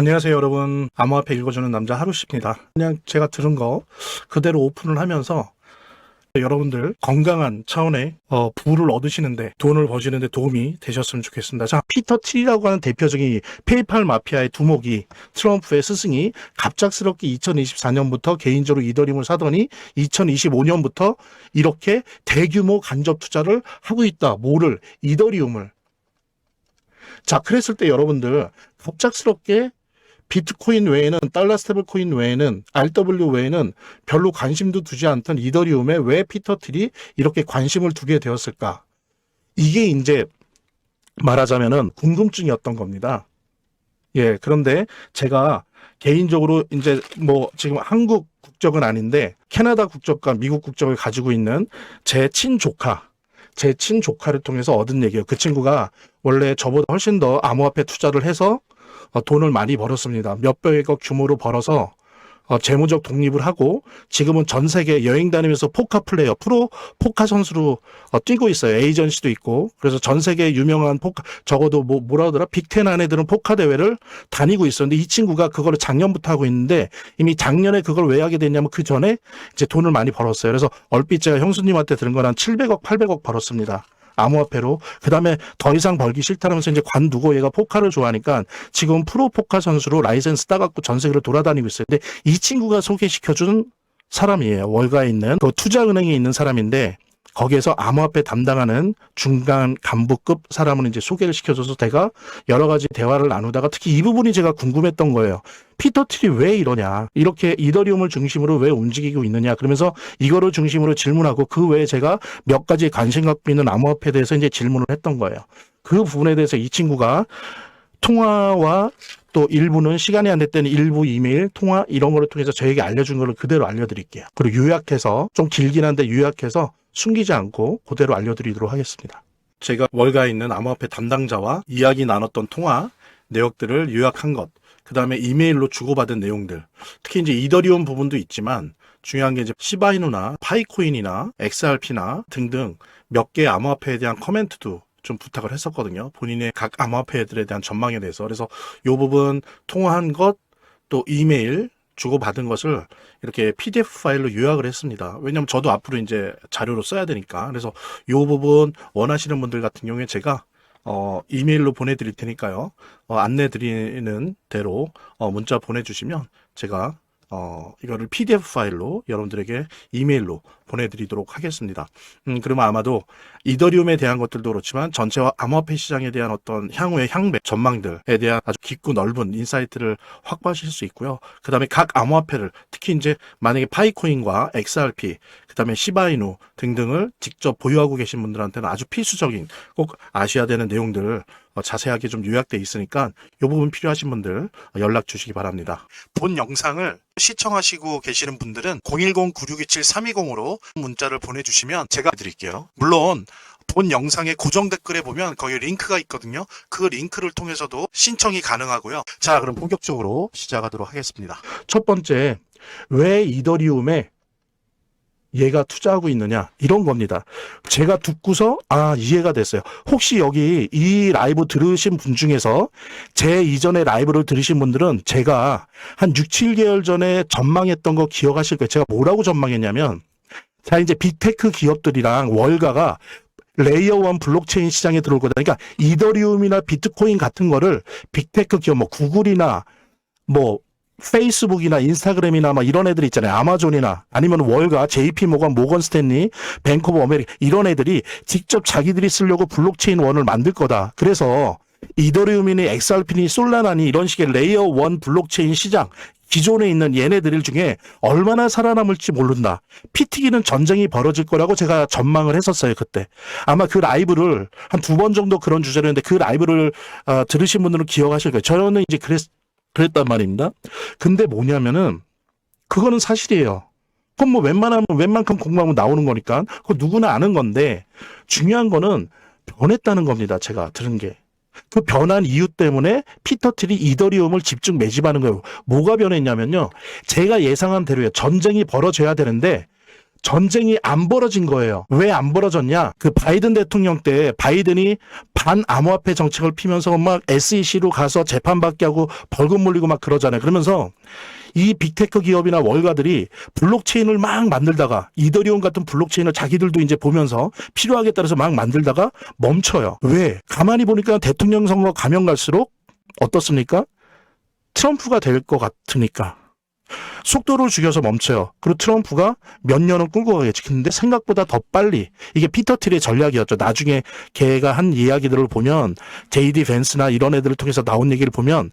안녕하세요 여러분. 암호화폐 읽어주는 남자 하루씨입니다. 그냥 제가 들은 거 그대로 오픈을 하면서 여러분들 건강한 차원의 부를 얻으시는데, 돈을 버시는데 도움이 되셨으면 좋겠습니다. 자, 피터 틸이라고 하는 대표적인 페이팔 마피아의 두목이, 트럼프의 스승이 갑작스럽게 2024년부터 개인적으로 이더리움을 사더니 2025년부터 이렇게 대규모 간접 투자를 하고 있다. 뭐를? 이더리움을. 자, 그랬을 때 여러분들 갑작스럽게 비트코인 외에는, 달러 스테이블 코인 외에는, RW 외에는 별로 관심도 두지 않던 이더리움에 왜 피터 틸이 이렇게 관심을 두게 되었을까? 이게 이제 말하자면은 궁금증이었던 겁니다. 예, 그런데 제가 개인적으로 이제 뭐 지금 한국 국적은 아닌데 캐나다 국적과 미국 국적을 가지고 있는 제 친조카를 통해서 얻은 얘기예요. 그 친구가 원래 저보다 훨씬 더 암호화폐 투자를 해서 돈을 많이 벌었습니다. 몇백억 규모로 벌어서 재무적 독립을 하고 지금은 전 세계 여행 다니면서 포카 플레이어, 프로 포카 선수로 뛰고 있어요. 에이전시도 있고. 그래서 전 세계 유명한 포카, 적어도 뭐라 하더라? 빅10 안에 드는 포카 대회를 다니고 있었는데, 이 친구가 그거를 작년부터 하고 있는데 이미 작년에 그걸 왜 하게 됐냐면 그 전에 이제 돈을 많이 벌었어요. 그래서 얼핏 제가 형수님한테 들은 건 한 700억, 800억 벌었습니다. 암호화폐로. 그 다음에 더 이상 벌기 싫다면서 이제 관두고, 얘가 포카를 좋아하니까 지금 프로 포카 선수로 라이센스 따갖고 전 세계를 돌아다니고 있어요. 근데 이 친구가 소개시켜준 사람이에요. 월가에 있는 그 투자은행에 있는 사람인데, 거기에서 암호화폐 담당하는 중간 간부급 사람을 이제 소개를 시켜줘서 제가 여러 가지 대화를 나누다가 특히 이 부분이 제가 궁금했던 거예요. 피터 틸이 왜 이러냐, 이렇게 이더리움을 중심으로 왜 움직이고 있느냐, 그러면서 이거를 중심으로 질문하고, 그 외에 제가 몇 가지 관심 갖고 있는 암호화폐에 대해서 이제 질문을 했던 거예요. 그 부분에 대해서 이 친구가 통화와 또 일부는 시간이 안 됐다는 일부 이메일 통화 이런 거를 통해서 저에게 알려준 거를 그대로 알려드릴게요. 그리고 요약해서, 좀 길긴 한데 요약해서 숨기지 않고 그대로 알려드리도록 하겠습니다. 제가 월가에 있는 암호화폐 담당자와 이야기 나눴던 통화 내역들을 요약한 것, 그 다음에 이메일로 주고받은 내용들, 특히 이제 이더리움 부분도 있지만 중요한 게 이제 시바이누나 파이코인이나 XRP나 등등 몇 개의 암호화폐에 대한 코멘트도 좀 부탁을 했었거든요. 본인의 각 암호화폐들에 대한 전망에 대해서. 그래서 이 부분 통화한 것, 또 이메일 주고받은 것을 이렇게 PDF 파일로 요약을 했습니다. 왜냐면 저도 앞으로 이제 자료로 써야 되니까. 그래서 이 부분 원하시는 분들 같은 경우에 제가 이메일로 보내드릴 테니까요. 안내 드리는 대로 문자 보내주시면 제가 이거를 PDF 파일로 여러분들에게 이메일로 보내드리도록 하겠습니다. 그러면 아마도 이더리움에 대한 것들도 그렇지만 전체와 암호화폐 시장에 대한 어떤 향후의 향배 전망들에 대한 아주 깊고 넓은 인사이트를 확보하실 수 있고요. 그 다음에 각 암호화폐를, 특히 이제 만약에 파이코인과 XRP, 그 다음에 시바이누 등등을 직접 보유하고 계신 분들한테는 아주 필수적인, 꼭 아셔야 되는 내용들을 자세하게 좀 요약돼 있으니까 이 부분 필요하신 분들 연락 주시기 바랍니다. 본 영상을 시청하시고 계시는 분들은 010-9627-320으로 문자를 보내주시면 제가 드릴게요. 물론 본 영상의 고정 댓글에 보면 거기 링크가 있거든요. 그 링크를 통해서도 신청이 가능하고요. 자, 그럼 본격적으로 시작하도록 하겠습니다. 첫 번째, 왜 이더리움에 얘가 투자하고 있느냐, 이런 겁니다. 제가 듣고서 이해가 됐어요. 혹시 여기 이 라이브 들으신 분 중에서 제 이전에 라이브를 들으신 분들은 제가 한 6, 7개월 전에 전망했던 거 기억하실 거예요. 제가 뭐라고 전망했냐면, 자, 이제 빅테크 기업들이랑 월가가 레이어 1 블록체인 시장에 들어올 거다. 그러니까 이더리움이나 비트코인 같은 거를 빅테크 기업, 뭐 구글이나 뭐 페이스북이나 인스타그램이나 막 이런 애들 있잖아요. 아마존이나 아니면 월가, JP 모건 스탠리, 뱅크 오브 아메리카, 이런 애들이 직접 자기들이 쓰려고 블록체인 1을 만들 거다. 그래서 이더리움이니 XRP니 솔라나니 이런 식의 레이어 1 블록체인 시장, 기존에 있는 얘네들 중에 얼마나 살아남을지 모른다. 피 튀기는 전쟁이 벌어질 거라고 제가 전망을 했었어요, 그때. 아마 그 라이브를 한 2번 정도 그런 주제로 했는데, 그 라이브를 들으신 분들은 기억하실 거예요. 저는 이제 그랬단 말입니다. 근데 뭐냐면은 그거는 사실이에요. 그럼 뭐 웬만큼 공부하면 나오는 거니까 그거 누구나 아는 건데, 중요한 거는 변했다는 겁니다. 제가 들은 게. 그 변한 이유 때문에 피터 틸이 이더리움을 집중 매집하는 거예요. 뭐가 변했냐면요, 제가 예상한 대로예요. 전쟁이 벌어져야 되는데 전쟁이 안 벌어진 거예요. 왜 안 벌어졌냐? 그 바이든 대통령 때 바이든이 반암호화폐 정책을 피면서 막 SEC로 가서 재판받게 하고 벌금 물리고 막 그러잖아요. 그러면서 이 빅테크 기업이나 월가들이 블록체인을 막 만들다가 이더리움 같은 블록체인을 자기들도 이제 보면서 필요하게 따라서 막 만들다가 멈춰요. 왜? 가만히 보니까 대통령 선거 가면 갈수록 어떻습니까? 트럼프가 될 것 같으니까. 속도를 죽여서 멈춰요. 그리고 트럼프가 몇 년은 끌고 가겠지. 근데 생각보다 더 빨리. 이게 피터 틸의 전략이었죠. 나중에 걔가 한 이야기들을 보면 JD 벤스나 이런 애들을 통해서 나온 얘기를 보면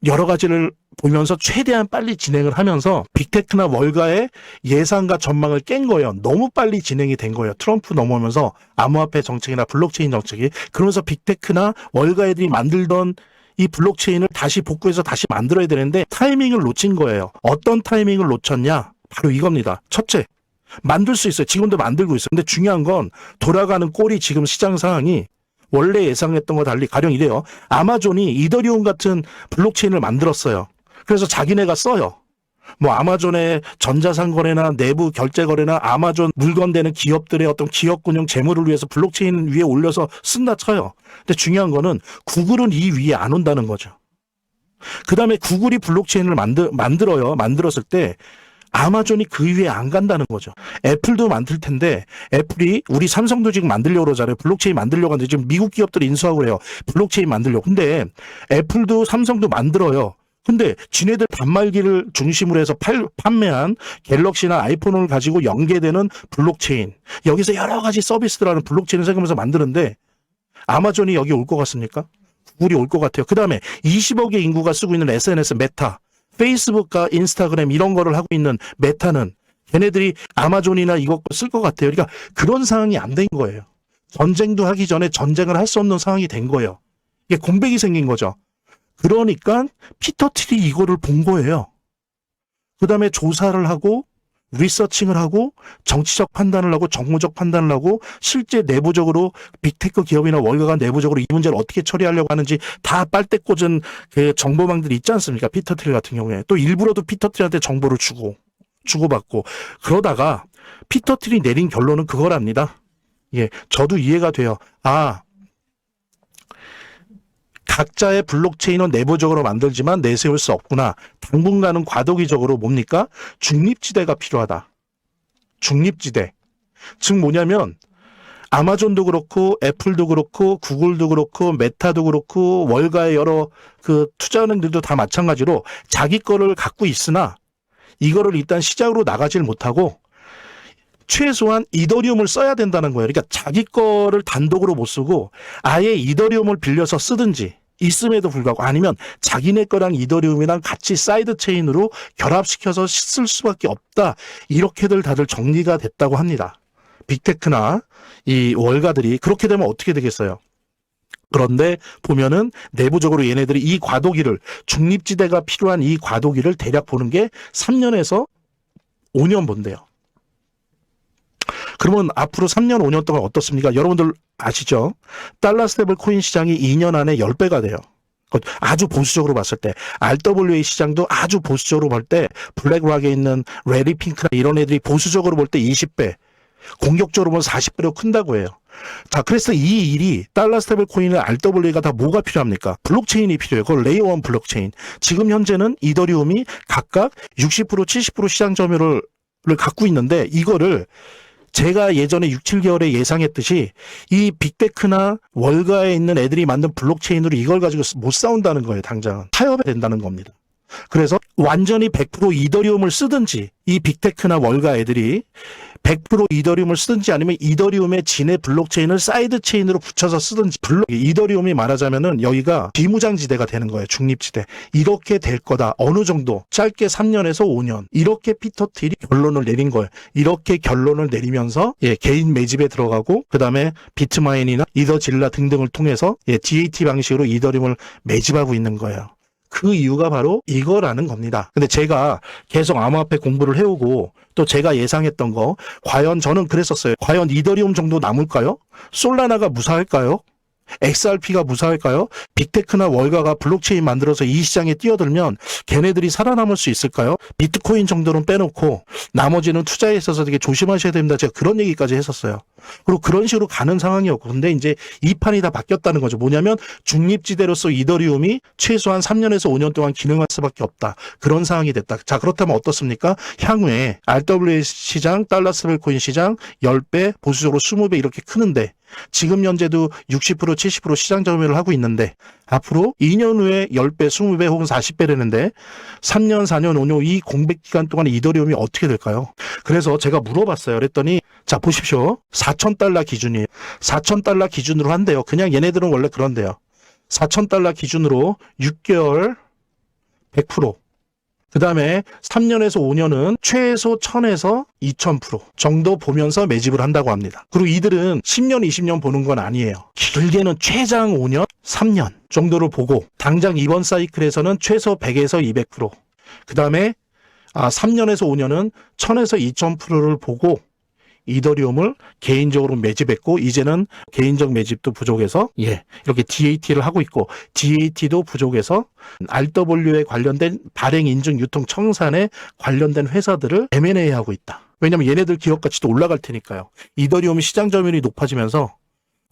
여러 가지를 보면서 최대한 빨리 진행을 하면서 빅테크나 월가의 예상과 전망을 깬 거예요. 너무 빨리 진행이 된 거예요. 트럼프 넘어오면서 암호화폐 정책이나 블록체인 정책이. 그러면서 빅테크나 월가 애들이 만들던 이 블록체인을 다시 복구해서 다시 만들어야 되는데 타이밍을 놓친 거예요. 어떤 타이밍을 놓쳤냐? 바로 이겁니다. 첫째, 만들 수 있어요. 지금도 만들고 있어요. 근데 중요한 건 돌아가는 꼴이 지금 시장 상황이 원래 예상했던 거 달리 가령 이래요. 아마존이 이더리움 같은 블록체인을 만들었어요. 그래서 자기네가 써요. 뭐 아마존의 전자상거래나 내부 결제거래나 아마존 물건 되는 기업들의 어떤 기업군용 재무를 위해서 블록체인 위에 올려서 쓴다 쳐요. 근데 중요한 거는 구글은 이 위에 안 온다는 거죠. 그 다음에 구글이 블록체인을 만들어요. 만들었을 때 아마존이 그 위에 안 간다는 거죠. 애플도 만들 텐데 애플이 우리 삼성도 지금 만들려고 그러잖아요. 블록체인 만들려고 하는데 지금 미국 기업들이 인수하고 그래요. 블록체인 만들려고. 근데 애플도 삼성도 만들어요. 근데 지네들 단말기를 중심으로 해서 판매한 갤럭시나 아이폰을 가지고 연계되는 블록체인. 여기서 여러 가지 서비스들 하는 블록체인을 생각하면서 만드는데 아마존이 여기 올 것 같습니까? 구글이 올 것 같아요. 그 다음에 20억의 인구가 쓰고 있는 SNS 메타, 페이스북과 인스타그램 이런 거를 하고 있는 메타는 걔네들이 아마존이나 이거 쓸 것 같아요. 그러니까 그런 상황이 안 된 거예요. 전쟁도 하기 전에 전쟁을 할 수 없는 상황이 된 거예요. 이게 공백이 생긴 거죠. 그러니까 피터 틸이 이거를 본 거예요. 그 다음에 조사를 하고 리서칭을 하고 정치적 판단을 하고 정무적 판단을 하고 실제 내부적으로 빅테크 기업이나 월가가 내부적으로 이 문제를 어떻게 처리하려고 하는지 다 빨대 꽂은 그 정보망들이 있지 않습니까? 피터 틸 같은 경우에. 또 일부러도 피터 틸한테 정보를 주고받고 그러다가 피터 틸이 내린 결론은 그거랍니다. 예, 저도 이해가 돼요. 각자의 블록체인은 내부적으로 만들지만 내세울 수 없구나. 당분간은 과도기적으로 뭡니까? 중립지대가 필요하다. 중립지대. 즉 뭐냐면 아마존도 그렇고 애플도 그렇고 구글도 그렇고 메타도 그렇고 월가의 여러 그 투자은행들도 다 마찬가지로 자기 거를 갖고 있으나 이거를 일단 시작으로 나가질 못하고 최소한 이더리움을 써야 된다는 거예요. 그러니까 자기 거를 단독으로 못 쓰고 아예 이더리움을 빌려서 쓰든지 있음에도 불구하고 아니면 자기네 거랑 이더리움이랑 같이 사이드 체인으로 결합시켜서 쓸 수밖에 없다. 이렇게들 다들 정리가 됐다고 합니다. 빅테크나 이 월가들이 그렇게 되면 어떻게 되겠어요? 그런데 보면은 내부적으로 얘네들이 이 과도기를 중립지대가 필요한 이 과도기를 대략 보는 게 3년에서 5년 본대요. 그러면 앞으로 3년, 5년 동안 어떻습니까? 여러분들 아시죠? 달러 스테이블 코인 시장이 2년 안에 10배가 돼요. 아주 보수적으로 봤을 때 RWA 시장도 아주 보수적으로 볼 때 블랙락에 있는 레디핑크나 이런 애들이 보수적으로 볼 때 20배, 공격적으로 보면 40배로 큰다고 해요. 자, 그래서 이 일이 달러 스테이블 코인의 RWA가 다 뭐가 필요합니까? 블록체인이 필요해요. 그걸 레이어 1 블록체인. 지금 현재는 이더리움이 각각 60%, 70% 시장 점유율을 갖고 있는데 이거를 제가 예전에 6, 7개월에 예상했듯이 이 빅테크나 월가에 있는 애들이 만든 블록체인으로 이걸 가지고 못 싸운다는 거예요. 당장 타협해야 된다는 겁니다. 그래서 완전히 100% 이더리움을 쓰든지 이 빅테크나 월가 애들이 100% 이더리움을 쓰든지 아니면 이더리움의 진의 블록체인을 사이드 체인으로 붙여서 쓰든지 이더리움이 말하자면은 여기가 비무장지대가 되는 거예요. 중립지대. 이렇게 될 거다. 어느 정도 짧게 3년에서 5년 이렇게 피터 틸이 결론을 내린 거예요. 이렇게 결론을 내리면서 개인 매집에 들어가고 그 다음에 비트마인이나 이더질라 등등을 통해서 DAT 방식으로 이더리움을 매집하고 있는 거예요. 그 이유가 바로 이거라는 겁니다. 근데 제가 계속 암호화폐 공부를 해오고 또 제가 예상했던 거 과연 저는 그랬었어요. 과연 이더리움 정도 남을까요? 솔라나가 무사할까요? XRP가 무사할까요? 빅테크나 월가가 블록체인 만들어서 이 시장에 뛰어들면 걔네들이 살아남을 수 있을까요? 비트코인 정도는 빼놓고 나머지는 투자에 있어서 되게 조심하셔야 됩니다. 제가 그런 얘기까지 했었어요. 그리고 그런 식으로 가는 상황이었고, 근데 이제 이 판이 다 바뀌었다는 거죠. 뭐냐면 중립지대로서 이더리움이 최소한 3년에서 5년 동안 기능할 수밖에 없다. 그런 상황이 됐다. 자, 그렇다면 어떻습니까? 향후에 RWA 시장, 달러 스테이블코인 시장 10배, 보수적으로 20배 이렇게 크는데, 지금 현재도 60%, 70% 시장 점유율을 하고 있는데, 앞으로 2년 후에 10배, 20배 혹은 40배 되는데 3년, 4년, 5년 이 공백 기간 동안에 이더리움이 어떻게 될까요? 그래서 제가 물어봤어요. 그랬더니 자, 보십시오. 4,000달러 기준이에요. 4,000달러 기준으로 한대요. 그냥 얘네들은 원래 그런데요. 4,000달러 기준으로 6개월 100%. 그 다음에 3년에서 5년은 최소 1,000에서 2,000% 정도 보면서 매집을 한다고 합니다. 그리고 이들은 10년, 20년 보는 건 아니에요. 길게는 최장 5년, 3년 정도를 보고 당장 이번 사이클에서는 최소 100에서 200%. 그 다음에 3년에서 5년은 1,000에서 2,000%를 보고 이더리움을 개인적으로 매집했고, 이제는 개인적 매집도 부족해서 이렇게 DAT를 하고 있고, DAT도 부족해서 RW에 관련된 발행 인증 유통 청산에 관련된 회사들을 M&A 하고 있다. 왜냐면 얘네들 기업 가치도 올라갈 테니까요. 이더리움 시장 점유율이 높아지면서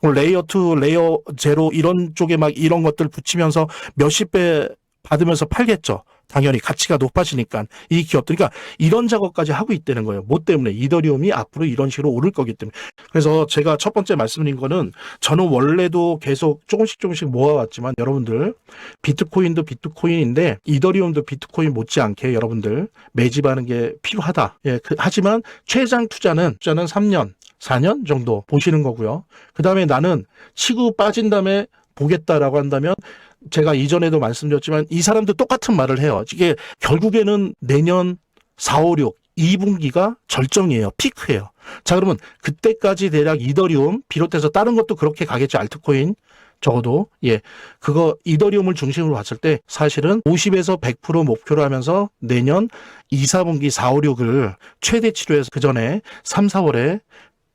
레이어 2, 레이어 0 이런 쪽에 막 이런 것들 붙이면서 몇십 배 받으면서 팔겠죠. 당연히 가치가 높아지니까 이 기업들, 그러니까 이런 작업까지 하고 있다는 거예요. 뭐 때문에? 이더리움이 앞으로 이런 식으로 오를 거기 때문에. 그래서 제가 첫 번째 말씀드린 거는, 저는 원래도 계속 조금씩 모아왔지만 여러분들, 비트코인도 비트코인인데 이더리움도 비트코인 못지않게 여러분들 매집하는 게 필요하다. 하지만 최장 투자는 3년, 4년 정도 보시는 거고요. 그 다음에 나는 치고 빠진 다음에 보겠다라고 한다면, 제가 이전에도 말씀드렸지만 이 사람도 똑같은 말을 해요. 이게 결국에는 내년 4, 5, 6, 2분기가 절정이에요. 피크예요. 자, 그러면 그때까지 대략 이더리움 비롯해서 다른 것도 그렇게 가겠죠. 알트코인 적어도. 그거 이더리움을 중심으로 봤을 때 사실은 50에서 100% 목표로 하면서 내년 2, 4분기 4, 5, 6을 최대 치료해서 그 전에 3, 4월에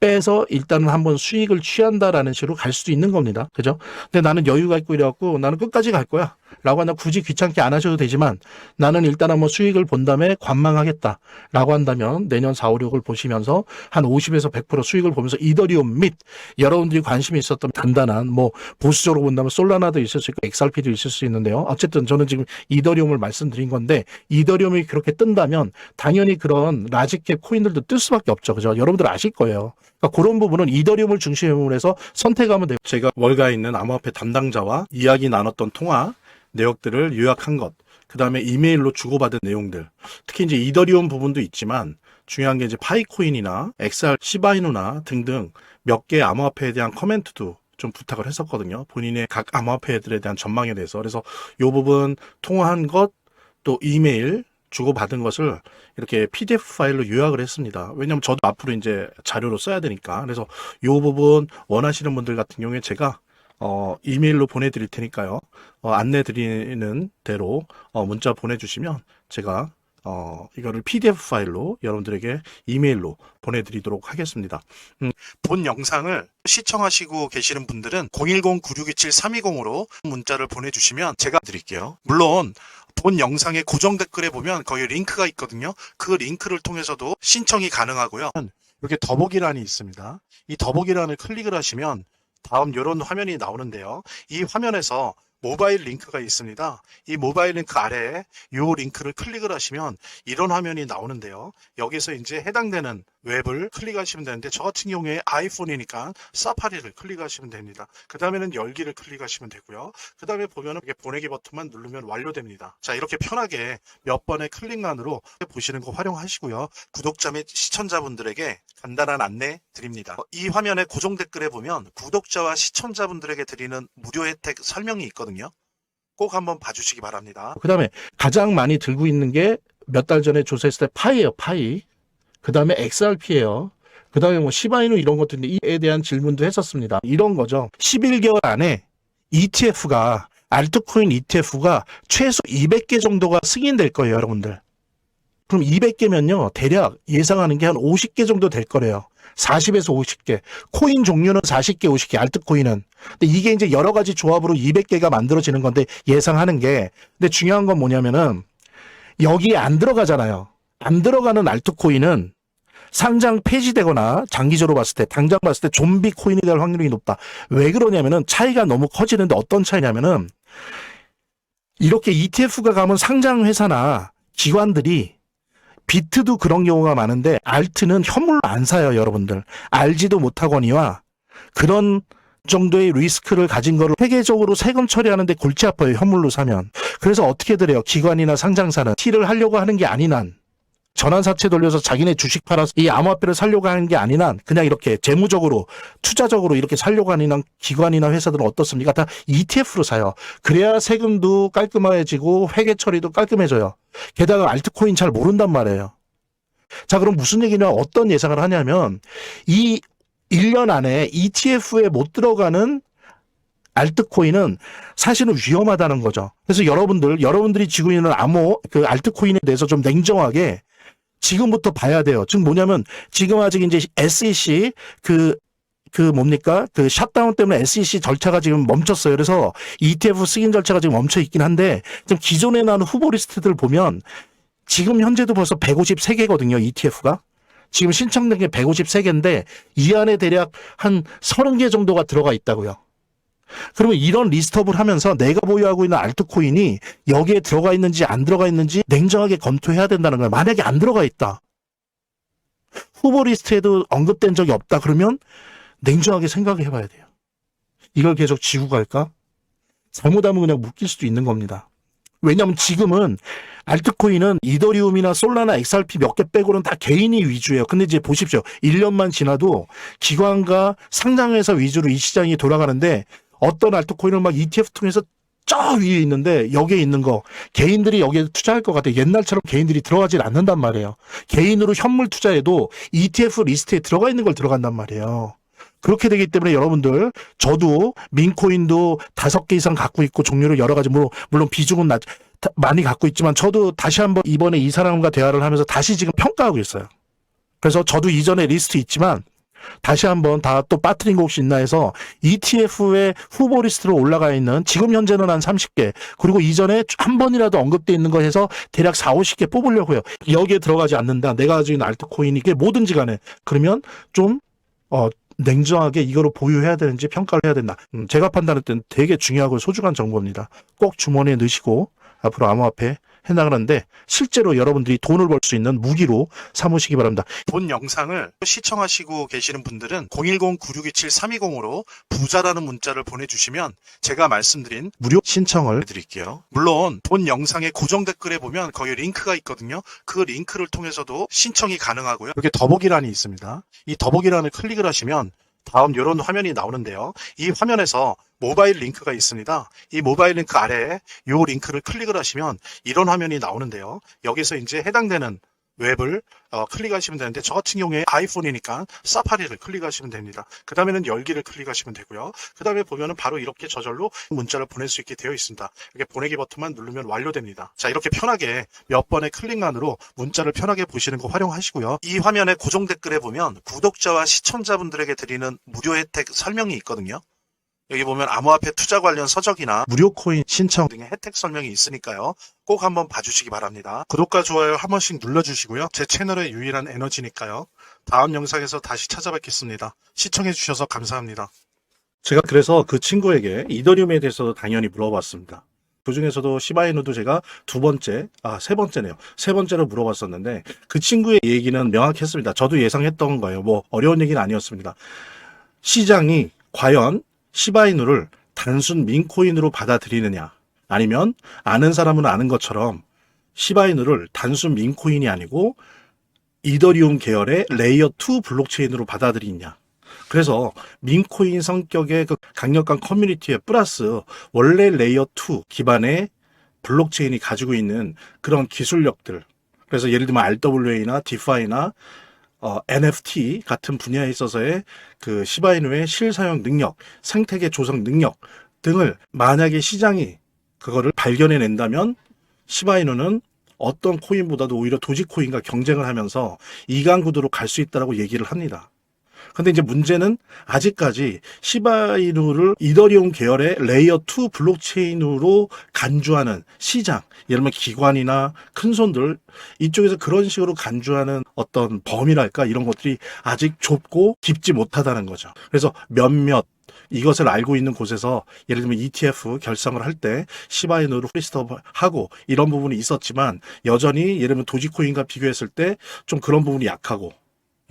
빼서 일단은 한번 수익을 취한다라는 식으로 갈 수도 있는 겁니다. 그죠? 근데 나는 여유가 있고 이래갖고 나는 끝까지 갈 거야 라고 한다. 굳이 귀찮게 안 하셔도 되지만 나는 일단 한번 수익을 본 다음에 관망하겠다 라고 한다면 내년 4, 5, 6을 보시면서 한 50에서 100% 수익을 보면서 이더리움 및 여러분들이 관심이 있었던 단단한, 뭐 보수적으로 본다면 솔라나도 있을 수 있고 XRP도 있을 수 있는데요. 어쨌든 저는 지금 이더리움을 말씀드린 건데, 이더리움이 그렇게 뜬다면 당연히 그런 라지캡 코인들도 뜰 수밖에 없죠. 그죠? 여러분들 아실 거예요. 그러니까 그런 부분은 이더리움을 중심으로 해서 선택하면 돼요. 제가 월가에 있는 암호화폐 담당자와 이야기 나눴던 통화 내역들을 요약한 것, 그 다음에 이메일로 주고받은 내용들, 특히 이제 이더리움 부분도 있지만 중요한 게 이제 파이코인이나 XR, 시바이누나 등등 몇 개의 암호화폐에 대한 코멘트도 좀 부탁을 했었거든요. 본인의 각 암호화폐들에 대한 전망에 대해서. 그래서 이 부분 통화한 것, 또 이메일 주고받은 것을 이렇게 PDF 파일로 요약을 했습니다. 왜냐면 저도 앞으로 이제 자료로 써야 되니까. 그래서 이 부분 원하시는 분들 같은 경우에 제가 이메일로 보내드릴 테니까요. 안내 드리는 대로 문자 보내주시면 제가 이거를 PDF 파일로 여러분들에게 이메일로 보내드리도록 하겠습니다. 본 영상을 시청하시고 계시는 분들은 010-9627-320으로 문자를 보내주시면 제가 드릴게요. 물론 본 영상의 고정 댓글에 보면 거기 링크가 있거든요. 그 링크를 통해서도 신청이 가능하고요. 이렇게 더보기란이 있습니다. 이 더보기란을 클릭을 하시면 다음 이런 화면이 나오는데요. 이 화면에서 모바일 링크가 있습니다. 이 모바일 링크 아래에 이 링크를 클릭을 하시면 이런 화면이 나오는데요. 여기서 이제 해당되는 웹을 클릭하시면 되는데, 저 같은 경우에 아이폰이니까 사파리를 클릭하시면 됩니다. 그 다음에는 열기를 클릭하시면 되고요. 그 다음에 보면은 이렇게 보내기 버튼만 누르면 완료됩니다. 자, 이렇게 편하게 몇 번의 클릭만으로 보시는 거 활용하시고요. 구독자 및 시청자분들에게 간단한 안내 드립니다. 이 화면의 고정 댓글에 보면 구독자와 시청자분들에게 드리는 무료 혜택 설명이 있거든요. 꼭 한번 봐주시기 바랍니다. 그 다음에 가장 많이 들고 있는 게 몇 달 전에 조사했을 때 파이예요. 파이. 그 다음에 XRP예요. 그 다음에 뭐 시바이누 이런 것도 있는데 이에 대한 질문도 했었습니다. 이런 거죠. 11개월 안에 ETF가, 알트코인 ETF가 최소 200개 정도가 승인될 거예요, 여러분들. 그럼 200개면요. 대략 예상하는 게 한 50개 정도 될 거래요. 40에서 50개. 코인 종류는 40개, 50개, 알트코인은. 근데 이게 이제 여러 가지 조합으로 200개가 만들어지는 건데 예상하는 게. 근데 중요한 건 뭐냐면은 여기에 안 들어가잖아요. 안 들어가는 알트코인은 상장 폐지되거나 장기적으로 봤을 때, 당장 봤을 때 좀비 코인이 될 확률이 높다. 왜 그러냐면은 차이가 너무 커지는데 어떤 차이냐면은 이렇게 ETF가 가면 상장 회사나 기관들이 비트도 그런 경우가 많은데 알트는 현물로 안 사요, 여러분들. 알지도 못하거니와 그런 정도의 리스크를 가진 거를 회계적으로 세금 처리하는데 골치 아파요, 현물로 사면. 그래서 어떻게들 해요? 기관이나 상장사는 T를 하려고 하는 게 아닌 한, 전환사채 돌려서 자기네 주식 팔아서 이 암호화폐를 살려고 하는 게 아닌 한 그냥 이렇게 재무적으로 투자적으로 이렇게 살려고 하는 한 기관이나 회사들은 어떻습니까? 다 ETF로 사요. 그래야 세금도 깔끔해지고 회계 처리도 깔끔해져요. 게다가 알트코인 잘 모른단 말이에요. 자, 그럼 무슨 얘기냐? 어떤 예상을 하냐면 이 1년 안에 ETF에 못 들어가는 알트코인은 사실은 위험하다는 거죠. 그래서 여러분들이 지고 있는 그 알트코인에 대해서 좀 냉정하게 지금부터 봐야 돼요. 즉 뭐냐면 지금 아직 이제 SEC 그 샷다운 때문에 SEC 절차가 지금 멈췄어요. 그래서 ETF 승인 절차가 지금 멈춰 있긴 한데 지금 기존에 나오는 후보 리스트들 보면 지금 현재도 벌써 153개거든요. ETF가. 지금 신청된 게 153개인데 이 안에 대략 한 30개 정도가 들어가 있다고요. 그러면 이런 리스트업을 하면서 내가 보유하고 있는 알트코인이 여기에 들어가 있는지 안 들어가 있는지 냉정하게 검토해야 된다는 거예요. 만약에 안 들어가 있다. 후보 리스트에도 언급된 적이 없다. 그러면 냉정하게 생각해 봐야 돼요. 이걸 계속 지고 갈까? 잘못하면 그냥 묶일 수도 있는 겁니다. 왜냐하면 지금은 알트코인은 이더리움이나 솔라나 XRP 몇 개 빼고는 다 개인이 위주예요. 근데 이제 보십시오. 1년만 지나도 기관과 상장회사 위주로 이 시장이 돌아가는데 어떤 알트코인을 막 ETF 통해서 저 위에 있는데 여기에 있는 거 개인들이 여기에 투자할 것 같아요. 옛날처럼 개인들이 들어가질 않는단 말이에요. 개인으로 현물 투자해도 ETF 리스트에 들어가 있는 걸 들어간단 말이에요. 그렇게 되기 때문에 여러분들 저도 민코인도 5개 이상 갖고 있고 종류를 여러 가지 물론 비중은 많이 갖고 있지만 저도 다시 한번 이번에 이 사람과 대화를 하면서 다시 지금 평가하고 있어요. 그래서 저도 이전에 리스트 있지만 다시 한번 다 또 빠뜨린 거 혹시 있나 해서 ETF의 후보 리스트로 올라가 있는 지금 현재는 한 30개 그리고 이전에 한 번이라도 언급돼 있는 거 해서 대략 4, 50개 뽑으려고요. 여기에 들어가지 않는다. 내가 가지고 있는 알트코인이 이게 뭐든지 간에 그러면 좀 냉정하게 이거를 보유해야 되는지 평가를 해야 된다. 제가 판단할 때는 되게 중요하고 소중한 정보입니다. 꼭 주머니에 넣으시고 앞으로 암호화폐 해나가는데 실제로 여러분들이 돈을 벌 수 있는 무기로 삼으시기 바랍니다. 본 영상을 시청하시고 계시는 분들은 010-9627-320으로 부자라는 문자를 보내주시면 제가 말씀드린 무료 신청을 해드릴게요. 물론 본 영상의 고정 댓글에 보면 거기 링크가 있거든요. 그 링크를 통해서도 신청이 가능하고요. 이렇게 더보기란이 있습니다. 이 더보기란을 클릭을 하시면 다음 이런 화면이 나오는데요. 이 화면에서 모바일 링크가 있습니다. 이 모바일 링크 아래에 이 링크를 클릭을 하시면 이런 화면이 나오는데요. 여기서 이제 해당되는 웹을 클릭하시면 되는데 저 같은 경우에 아이폰이니까 사파리를 클릭하시면 됩니다. 그 다음에는 열기를 클릭하시면 되고요. 그 다음에 보면은 바로 이렇게 저절로 문자를 보낼 수 있게 되어 있습니다. 이렇게 보내기 버튼만 누르면 완료됩니다. 자, 이렇게 편하게 몇 번의 클릭만으로 문자를 편하게 보시는 거 활용하시고요. 이 화면의 고정 댓글에 보면 구독자와 시청자분들에게 드리는 무료 혜택 설명이 있거든요. 여기 보면 암호화폐 투자 관련 서적이나 무료 코인 신청 등의 혜택 설명이 있으니까요. 꼭 한번 봐주시기 바랍니다. 구독과 좋아요 한 번씩 눌러주시고요. 제 채널의 유일한 에너지니까요. 다음 영상에서 다시 찾아뵙겠습니다. 시청해주셔서 감사합니다. 제가 그래서 그 친구에게 이더리움에 대해서 당연히 물어봤습니다. 그 중에서도 시바이누도 제가 세 번째네요. 세 번째로 물어봤었는데 그 친구의 얘기는 명확했습니다. 저도 예상했던 거예요. 뭐 어려운 얘기는 아니었습니다. 시장이 과연 시바이누를 단순 민코인으로 받아들이느냐 아니면 아는 사람은 아는 것처럼 시바이누를 단순 민코인이 아니고 이더리움 계열의 레이어 2 블록체인으로 받아들이느냐. 그래서 민코인 성격의 그 강력한 커뮤니티에 플러스 원래 레이어 2 기반의 블록체인이 가지고 있는 그런 기술력들. 그래서 예를 들면 RWA나 디파이나 NFT 같은 분야에 있어서의 그 시바이누의 실사용 능력, 생태계 조성 능력 등을 만약에 시장이 그거를 발견해낸다면 시바이누는 어떤 코인보다도 오히려 도지코인과 경쟁을 하면서 이강 구도로 갈 수 있다라고 얘기를 합니다. 근데 이제 문제는 아직까지 시바이누를 이더리움 계열의 레이어 2 블록체인으로 간주하는 시장, 예를 들면 기관이나 큰 손들 이쪽에서 그런 식으로 간주하는 어떤 범위랄까 이런 것들이 아직 좁고 깊지 못하다는 거죠. 그래서 몇몇 이것을 알고 있는 곳에서 예를 들면 ETF 결성을 할 때 시바이누를 프리스톱하고 이런 부분이 있었지만 여전히 예를 들면 도지코인과 비교했을 때 좀 그런 부분이 약하고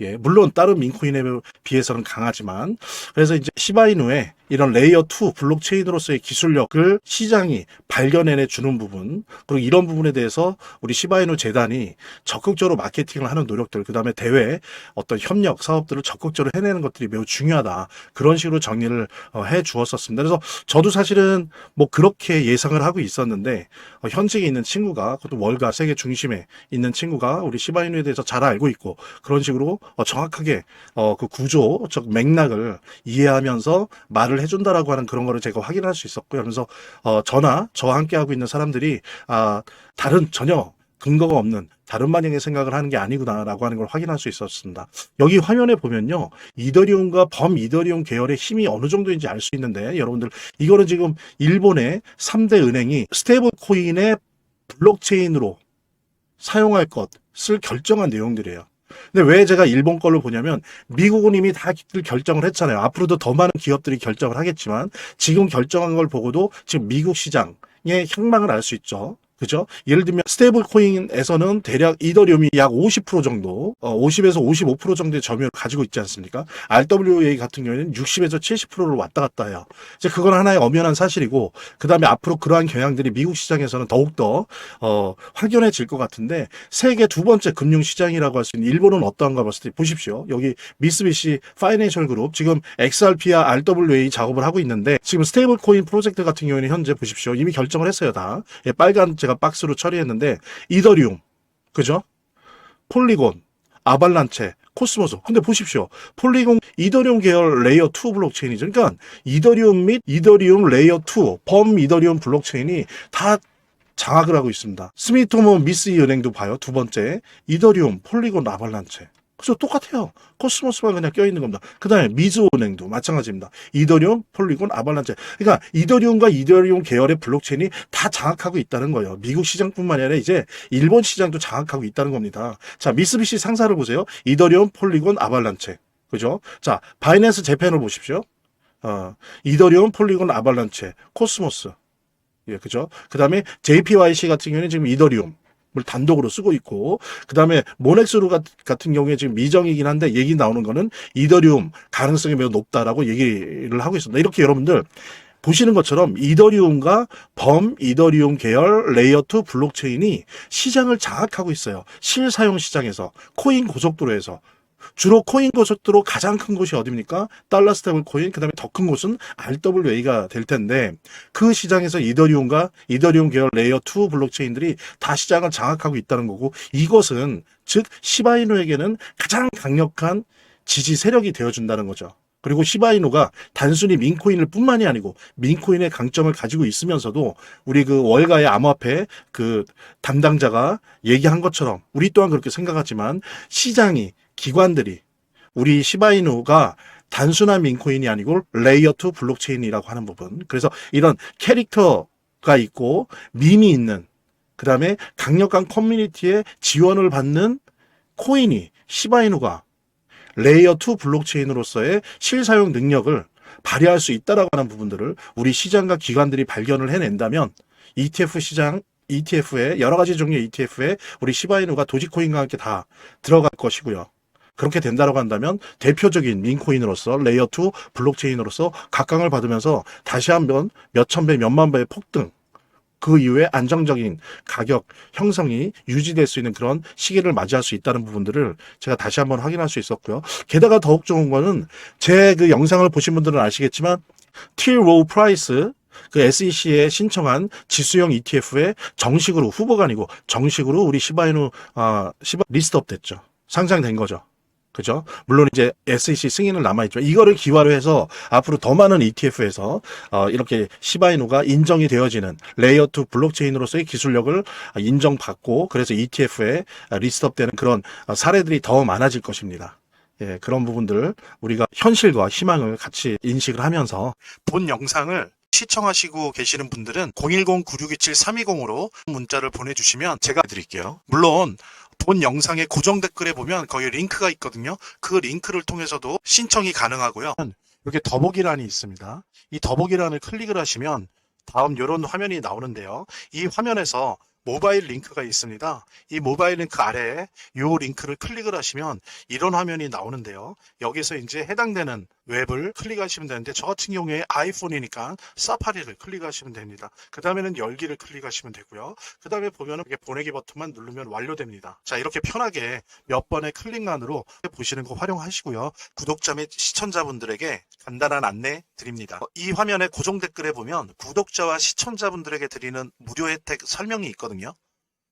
예, 물론 다른 민코인에 비해서는 강하지만 그래서 이제 시바이누의 이런 레이어 2 블록체인으로서의 기술력을 시장이 발견해내 주는 부분 그리고 이런 부분에 대해서 우리 시바이누 재단이 적극적으로 마케팅을 하는 노력들 그다음에 대외 어떤 협력 사업들을 적극적으로 해내는 것들이 매우 중요하다. 그런 식으로 정리를 해 주었었습니다. 그래서 저도 사실은 뭐 그렇게 예상을 하고 있었는데 현직에 있는 친구가 그것도 월가 세계 중심에 있는 친구가 우리 시바이누에 대해서 잘 알고 있고 그런 식으로 정확하게 그 구조적 맥락을 이해하면서 말을 해준다라고 하는 그런 거를 제가 확인할 수 있었고요. 그래서 저나 저와 함께 하고 있는 사람들이 다른 전혀 근거가 없는 다른 방향의 생각을 하는 게 아니구나라고 하는 걸 확인할 수 있었습니다. 여기 화면에 보면요. 이더리움과 범 이더리움 계열의 힘이 어느 정도인지 알 수 있는데 여러분들 이거는 지금 일본의 3대 은행이 스테이블 코인의 블록체인으로 사용할 것을 결정한 내용들이에요. 근데 왜 제가 일본 걸로 보냐면 미국은 이미 다 결정을 했잖아요. 앞으로도 더 많은 기업들이 결정을 하겠지만 지금 결정한 걸 보고도 지금 미국 시장의 향망을 알 수 있죠. 그죠? 예를 들면 스테이블 코인에서는 대략 이더리움이 약 50% 정도, 50에서 55% 정도의 점유율을 가지고 있지 않습니까? RWA 같은 경우에는 60에서 70%를 왔다 갔다 해요. 이제 그건 하나의 엄연한 사실이고, 그 다음에 앞으로 그러한 경향들이 미국 시장에서는 더욱더 확연해질 것 같은데, 세계 두 번째 금융시장이라고 할 수 있는 일본은 어떠한가 봤을 때 보십시오. 여기 미쓰비시 파이낸셜 그룹 지금 XRP와 RWA 작업을 하고 있는데, 지금 스테이블 코인 프로젝트 같은 경우에는 현재 보십시오. 이미 결정을 했어요, 다. 예, 빨간 제가 박스로 처리했는데 이더리움, 그죠? 폴리곤, 아발란체, 코스모스. 근데 보십시오. 폴리곤, 이더리움 계열 레이어 2 블록체인이죠. 그러니까 이더리움 및 이더리움 레이어 2, 범 이더리움 블록체인이 다 장악을 하고 있습니다. 스미토모 미쓰이 은행도 봐요. 두 번째. 이더리움, 폴리곤, 아발란체. 그래서 똑같아요. 코스모스만 그냥 껴있는 겁니다. 그 다음에 미즈은행도 마찬가지입니다. 이더리움, 폴리곤, 아발란체. 그러니까 이더리움과 이더리움 계열의 블록체인이 다 장악하고 있다는 거예요. 미국 시장뿐만 아니라 이제 일본 시장도 장악하고 있다는 겁니다. 자, 미쓰비시 상사를 보세요. 이더리움, 폴리곤, 아발란체. 그죠? 자, 바이낸스 재팬을 보십시오. 이더리움, 폴리곤, 아발란체, 코스모스. 예, 그죠? 그 다음에 JPYC 같은 경우에는 지금 이더리움. 을 단독으로 쓰고 있고 그 다음에 모넥스루 같은 경우에 지금 미정이긴 한데 얘기 나오는 거는 이더리움 가능성이 매우 높다라고 얘기를 하고 있습니다. 이렇게 여러분들 보시는 것처럼 이더리움과 범 이더리움 계열 레이어 2 블록체인이 시장을 장악하고 있어요. 실사용 시장에서 코인 고속도로에서 주로 코인 고속도로 가장 큰 곳이 어디입니까? 달러 스테이블 코인, 그 다음에 더 큰 곳은 RWA가 될 텐데 그 시장에서 이더리움과 이더리움 계열 레이어 2 블록체인들이 다 시장을 장악하고 있다는 거고 이것은 즉 시바이누에게는 가장 강력한 지지 세력이 되어준다는 거죠. 그리고 시바이누가 단순히 민코인을 뿐만이 아니고 민코인의 강점을 가지고 있으면서도 우리 그 월가의 암호화폐 그 담당자가 얘기한 것처럼 우리 또한 그렇게 생각하지만 시장이 기관들이 우리 시바이누가 단순한 민코인이 아니고 레이어 2 블록체인이라고 하는 부분. 그래서 이런 캐릭터가 있고 밈이 있는 그 다음에 강력한 커뮤니티의 지원을 받는 코인이 시바이누가 레이어 2 블록체인으로서의 실사용 능력을 발휘할 수 있다라고 하는 부분들을 우리 시장과 기관들이 발견을 해낸다면 ETF 시장 ETF에 여러 가지 종류의 ETF에 우리 시바이누가 도지코인과 함께 다 들어갈 것이고요. 그렇게 된다고 한다면 대표적인 민코인으로서 레이어 2 블록체인으로서 각광을 받으면서 다시 한번 몇천 배, 몇만 배의 폭등 그 이후에 안정적인 가격 형성이 유지될 수 있는 그런 시기를 맞이할 수 있다는 부분들을 제가 다시 한번 확인할 수 있었고요. 게다가 더욱 좋은 거는 제 그 영상을 보신 분들은 아시겠지만 T. Rowe Price 그 SEC에 신청한 지수형 ETF에 정식으로 후보가 아니고 정식으로 우리 시바이누 리스트업 됐죠. 상장된 거죠. 그죠? 물론 이제 SEC 승인은 남아있지만 이거를 기화로 해서 앞으로 더 많은 ETF에서 이렇게 시바이누가 인정이 되어지는 레이어 2 블록체인으로서의 기술력을 인정받고 그래서 ETF에 리스트업되는 그런 사례들이 더 많아질 것입니다. 예, 그런 부분들 우리가 현실과 희망을 같이 인식을 하면서 본 영상을 시청하시고 계시는 분들은 010-9627-320으로 문자를 보내주시면 제가 드릴게요. 물론 본 영상의 고정 댓글에 보면 거기 링크가 있거든요. 그 링크를 통해서도 신청이 가능하고요. 이렇게 더보기란이 있습니다. 이 더보기란을 클릭을 하시면 다음 이런 화면이 나오는데요. 이 화면에서 모바일 링크가 있습니다. 이 모바일 링크 아래에 이 링크를 클릭을 하시면 이런 화면이 나오는데요. 여기서 이제 해당되는 웹을 클릭하시면 되는데 저 같은 경우에 아이폰이니까 사파리를 클릭하시면 됩니다. 그 다음에는 열기를 클릭하시면 되고요. 그 다음에 보면은 이렇게 보내기 버튼만 누르면 완료됩니다. 자, 이렇게 편하게 몇 번의 클릭만으로 보시는 거 활용하시고요. 구독자 및 시청자분들에게 간단한 안내 드립니다. 이 화면의 고정 댓글에 보면 구독자와 시청자분들에게 드리는 무료 혜택 설명이 있거든요.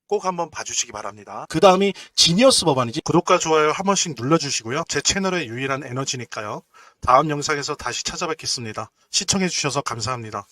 꼭 한번 봐주시기 바랍니다. 그 다음이 지니어스 법안이지. 구독과 좋아요 한 번씩 눌러주시고요. 제 채널의 유일한 에너지니까요. 다음 영상에서 다시 찾아뵙겠습니다. 시청해주셔서 감사합니다.